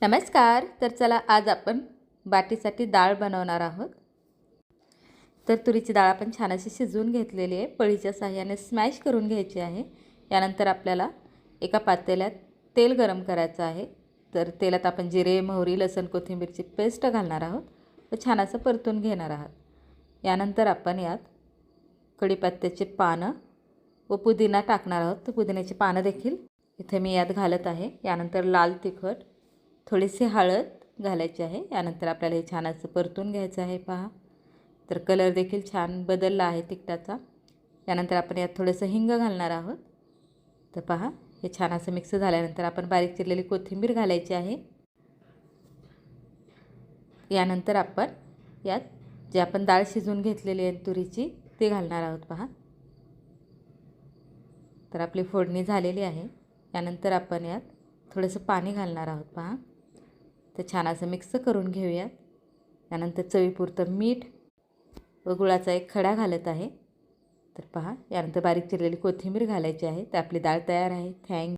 नमस्कार. तर चला आज आपण बाटीसाठी डाळ बनवणार आहोत. तर तुरीची डाळ आपण छान अशी शिजवून घेतलेली आहे. पळीच्या साहाय्याने स्मॅश करून घ्यायची आहे. यानंतर आपल्याला एका पातेल्यात तेल गरम करायचं आहे. तर तेलात आपण जिरे, मोहरी, लसूण, कोथिंबीरची पेस्ट घालणार आहोत व छान असं परतून घेणार आहात. यानंतर आपण यात कढीपत्त्याची पानं व पुदिना टाकणार आहोत. तर पुदिन्याची पानं देखील इथे मी यात घालत आहे. यानंतर लाल तिखट, थोडीशी हळद घालायची आहे. यानंतर आपल्याला हे छान असं परतून घ्यायचं आहे. पहा, तर कलर देखील छान बदलला आहे तिखटाचा. यानंतर आपण यात थोडंसं हिंग घालणार आहोत. तर पहा, हे छान असं मिक्स झाल्यानंतर आपण बारीक चिरलेली कोथिंबीर घालायची आहे. यानंतर आपण यात जे आपण डाळ शिजवून घेतलेली आहे तुरीची ती घालणार आहोत. पहा, तर आपली फोडणी झालेली आहे. यानंतर आपण यात थोडंसं पाणी घालणार आहोत. पहा, तर छान असं मिक्स करून घेऊयात. यानंतर चवीपुरतं मीठ व गुळाचा एक खडा घालत आहे. तर पहा, यानंतर बारीक चिरलेली कोथिंबीर घालायची आहे. तर आपली डाळ तयार आहे. थँक